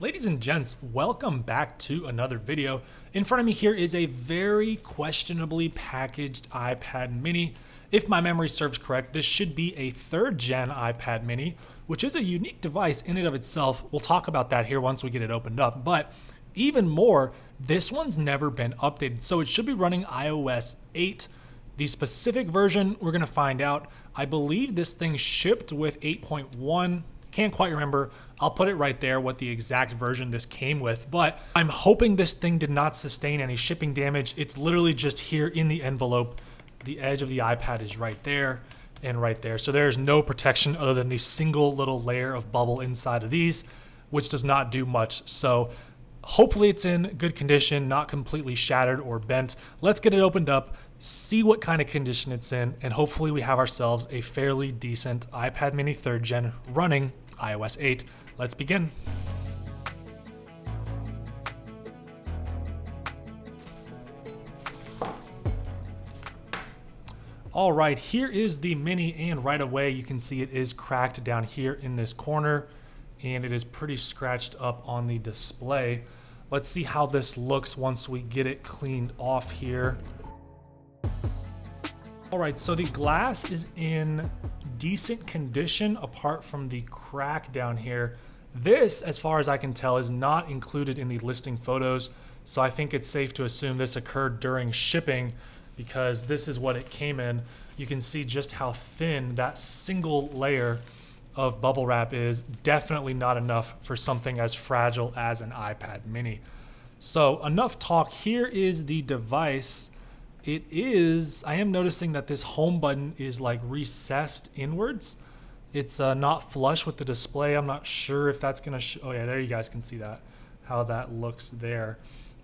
Ladies and gents, welcome back to another video. In front of me here is a very questionably packaged iPad mini. If my memory serves correct, this should be a 3rd gen iPad mini, which is a unique device in and of itself. We'll talk about that here once we get it opened up. But even more, this one's never been updated. So it should be running iOS 8. The specific version, we're gonna find out. I believe this thing shipped with 8.1. Can't quite remember. I'll put it right there what the exact version this came with, but I'm hoping this thing did not sustain any shipping damage. It's literally just here in the envelope. The edge of the iPad is right there and right there. So there's no protection other than the single little layer of bubble inside of these, which does not do much. So hopefully it's in good condition, not completely shattered or bent. Let's get it opened up, see what kind of condition it's in, and hopefully we have ourselves a fairly decent iPad mini 3rd gen running iOS 8. Let's begin. All right, here is the mini, and right away you can see it is cracked down here in this corner, and it is pretty scratched up on the display. Let's see how this looks once we get it cleaned off here. All right, so the glass is in decent condition apart from the crack down here. This, as far as I can tell, is not included in the listing photos, so I think it's safe to assume this occurred during shipping because this is what it came in. You can see just how thin that single layer of bubble wrap is. Definitely not enough for something as fragile as an iPad mini. So enough talk. Here is the device. I am noticing that this home button is like recessed inwards. It's not flush with the display. I'm not sure if that's gonna, oh yeah, there you guys can see that, how that looks there.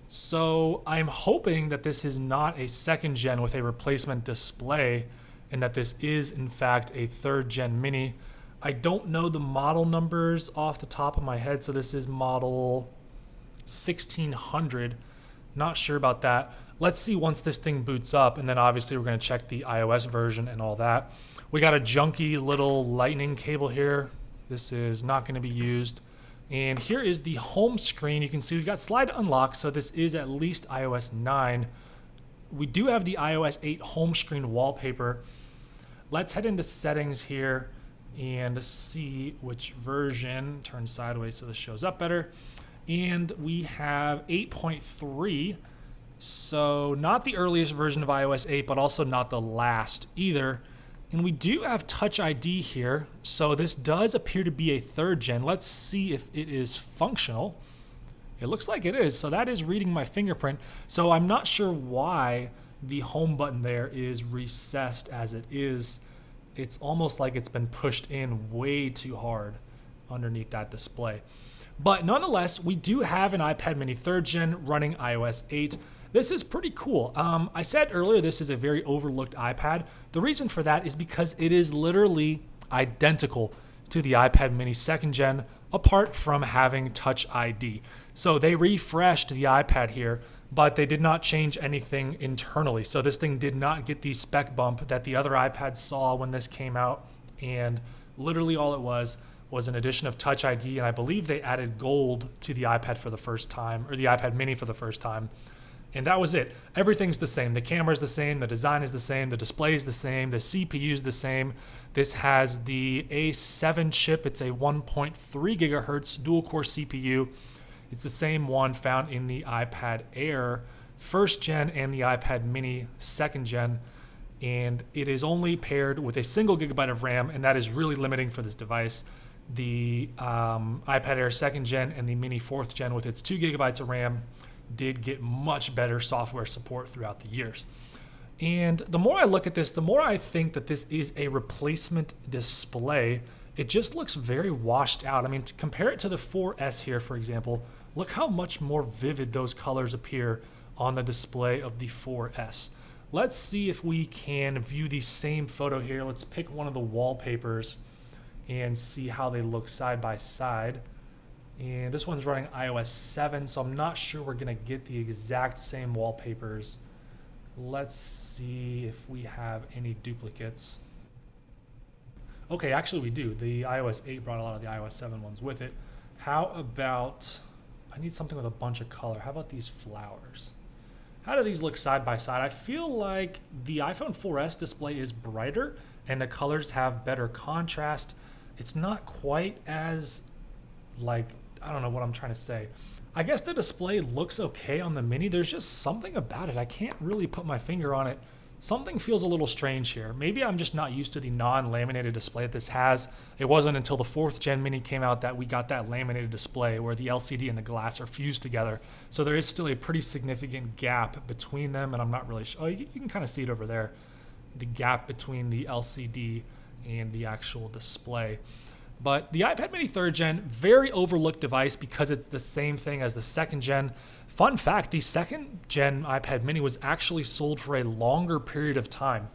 So I'm hoping that this is not a 2nd gen with a replacement display and that this is in fact a 3rd gen mini. I don't know the model numbers off the top of my head, so this is model 1600. Not sure about that. Let's see once this thing boots up, and then obviously we're gonna check the iOS version and all that. We got a junky little lightning cable here. This is not gonna be used. And here is the home screen. You can see we've got slide to unlock, so this is at least iOS 9. We do have the iOS 8 home screen wallpaper. Let's head into settings here and see which version. Turn sideways so this shows up better. And we have 8.3. So not the earliest version of iOS 8, but also not the last either. And we do have Touch ID here. So this does appear to be a 3rd gen. Let's see if it is functional. It looks like it is. So that is reading my fingerprint. So I'm not sure why the home button there is recessed as it is. It's almost like it's been pushed in way too hard underneath that display. But nonetheless, we do have an iPad mini 3rd gen running iOS 8. This is pretty cool. I said earlier this is a very overlooked iPad. The reason for that is because it is literally identical to the iPad mini 2nd gen apart from having Touch ID. So they refreshed the iPad here, but they did not change anything internally. So this thing did not get the spec bump that the other iPads saw when this came out. And literally all it was an addition of Touch ID, and I believe they added gold to the iPad for the first time, or the iPad mini for the first time. And that was it. Everything's the same. The camera's the same, the design is the same, the display is the same, the CPU's the same. This has the A7 chip. It's a 1.3 gigahertz dual-core CPU. It's the same one found in the iPad Air 1st gen and the iPad mini 2nd gen. And it is only paired with a single gigabyte of RAM, and that is really limiting for this device. The iPad Air 2nd gen and the mini 4th gen with its 2 gigabytes of RAM did get much better software support throughout the years. And the more I look at this, the more I think that this is a replacement display. It just looks very washed out. I mean, to compare it to the 4S here, for example, look how much more vivid those colors appear on the display of the 4S. Let's see if we can view the same photo here. Let's pick one of the wallpapers and see how they look side by side. And this one's running iOS 7, so I'm not sure we're gonna get the exact same wallpapers. Let's see if we have any duplicates. Okay, actually we do. The iOS 8 brought a lot of the iOS 7 ones with it. How about I need something with a bunch of color. How about these flowers? How do these look side by side? I feel like the iPhone 4S display is brighter and the colors have better contrast. It's not quite as like, I don't know what I'm trying to say. I guess the display looks okay on the mini. There's just something about it. I can't really put my finger on it. Something feels a little strange here. Maybe I'm just not used to the non-laminated display that this has. It wasn't until the 4th gen mini came out that we got that laminated display where the LCD and the glass are fused together. So there is still a pretty significant gap between them, and I'm not really sure. Oh, you can kind of see it over there. The gap between the LCD and the actual display. But the iPad mini 3rd gen, very overlooked device because it's the same thing as the 2nd gen. Fun fact, the 2nd gen iPad mini was actually sold for a longer period of time.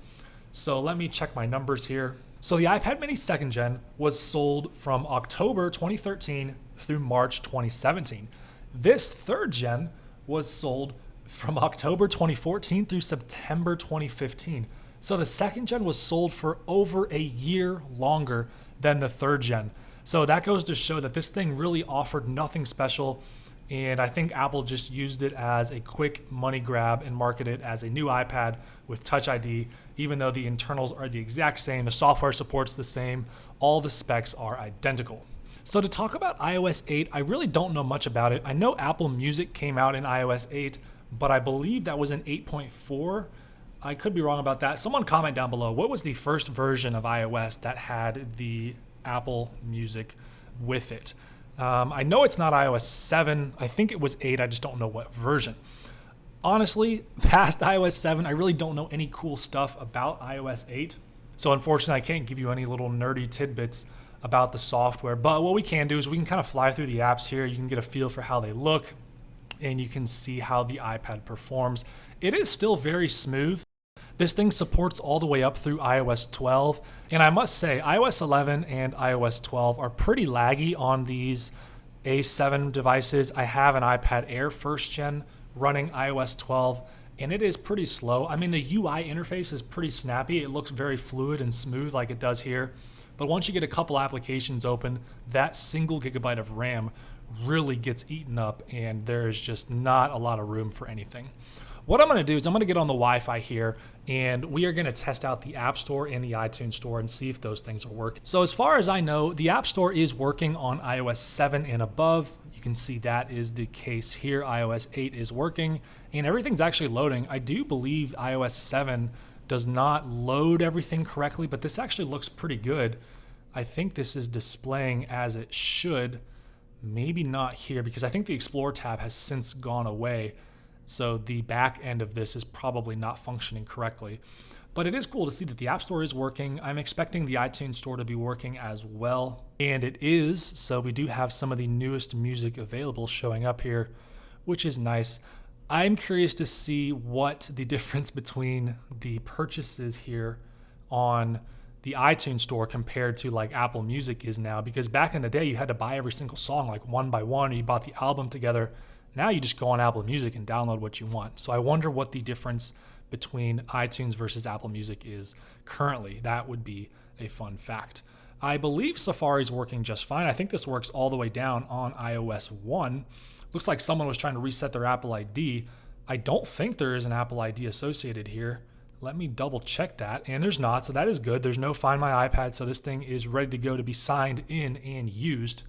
So let me check my numbers here. So the iPad mini 2nd gen was sold from October 2013 through March 2017. This 3rd gen was sold from October 2014 through September 2015. So the 2nd gen was sold for over a year longer than the 3rd gen. So that goes to show that this thing really offered nothing special, and I think Apple just used it as a quick money grab and marketed it as a new iPad with Touch ID, even though the internals are the exact same, the software supports the same, all the specs are identical. So to talk about iOS 8, I really don't know much about it. I know Apple Music came out in iOS 8, but I believe that was in 8.4. I could be wrong about that. Someone comment down below. What was the first version of iOS that had the Apple Music with it? I know it's not iOS 7. I think it was 8. I just don't know what version. Honestly, past iOS 7, I really don't know any cool stuff about iOS 8. So unfortunately, I can't give you any little nerdy tidbits about the software. But what we can do is we can kind of fly through the apps here. You can get a feel for how they look, and you can see how the iPad performs. It is still very smooth. This thing supports all the way up through iOS 12. And I must say, iOS 11 and iOS 12 are pretty laggy on these A7 devices. I have an iPad Air 1st gen running iOS 12, and it is pretty slow. I mean, the UI interface is pretty snappy. It looks very fluid and smooth like it does here. But once you get a couple applications open, that single gigabyte of RAM really gets eaten up, and there's just not a lot of room for anything. What I'm going to do is I'm going to get on the Wi-Fi here, and we are going to test out the App Store and the iTunes Store and see if those things are working. So as far as I know, the App Store is working on iOS 7 and above. You can see that is the case here. iOS 8 is working, and everything's actually loading. I do believe iOS 7 does not load everything correctly, but this actually looks pretty good. I think this is displaying as it should. Maybe not here, because I think the Explore tab has since gone away. So the back end of this is probably not functioning correctly. But it is cool to see that the App Store is working. I'm expecting the iTunes Store to be working as well. And it is, so we do have some of the newest music available showing up here, which is nice. I'm curious to see what the difference between the purchases here on the iTunes Store compared to like Apple Music is now, because back in the day you had to buy every single song like one by one, or you bought the album together. Now you just go on Apple Music and download what you want. So I wonder what the difference between iTunes versus Apple Music is currently. That would be a fun fact. I believe Safari is working just fine. I think this works all the way down on iOS 1. Looks like someone was trying to reset their Apple ID. I don't think there is an Apple ID associated here. Let me double check that, and there's not, so that is good. There's no Find My iPad, so this thing is ready to go to be signed in and used.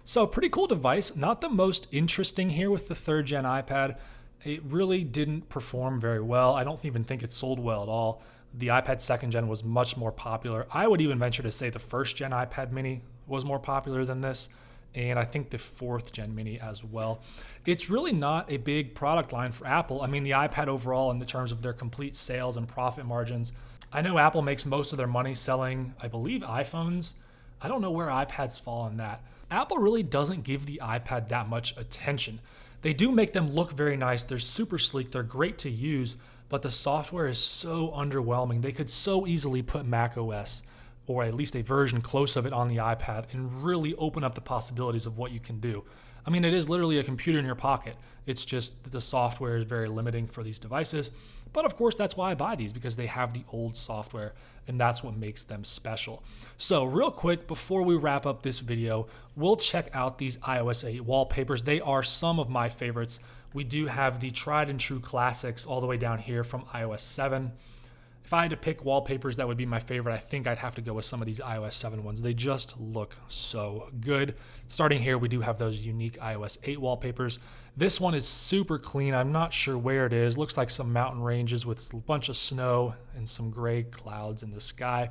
So pretty cool device. Not the most interesting here with the 3rd gen iPad. It really didn't perform very well. I don't even think it sold well at all. The iPad 2nd gen was much more popular. I would even venture to say the 1st gen iPad mini was more popular than this, and I think the 4th gen mini as well. It's really not a big product line for Apple. I mean, the iPad overall, in the terms of their complete sales and profit margins, I know Apple makes most of their money selling, I believe, iPhones. I don't know where iPads fall in that. Apple really doesn't give the iPad that much attention. They do make them look very nice. They're super sleek. They're great to use, but the software is so underwhelming. They could so easily put macOS, or at least a version close of it, on the iPad and really open up the possibilities of what you can do. I mean, it is literally a computer in your pocket. It's just that the software is very limiting for these devices. But of course, that's why I buy these, because they have the old software, and that's what makes them special. So real quick, before we wrap up this video, we'll check out these iOS 8 wallpapers. They are some of my favorites. We do have the tried and true classics all the way down here from iOS 7. If I had to pick wallpapers that would be my favorite, I think I'd have to go with some of these iOS 7 ones. They just look so good. Starting here, we do have those unique iOS 8 wallpapers. This one is super clean. I'm not sure where it is. Looks like some mountain ranges with a bunch of snow and some gray clouds in the sky.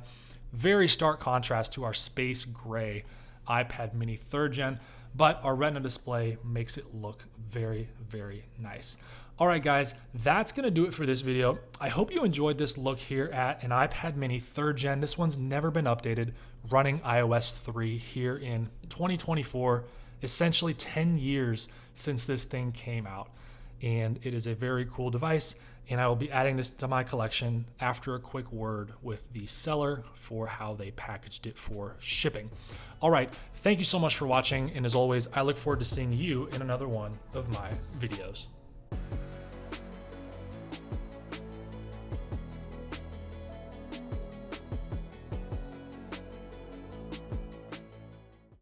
Very stark contrast to our space gray iPad mini 3rd gen, but our Retina display makes it look very, very nice. All right, guys, that's going to do it for this video. I hope you enjoyed this look here at an iPad mini 3rd gen. This one's never been updated, running iOS 3 here in 2024, essentially 10 years since this thing came out. And it is a very cool device, and I will be adding this to my collection after a quick word with the seller for how they packaged it for shipping. All right, thank you so much for watching, and as always, I look forward to seeing you in another one of my videos.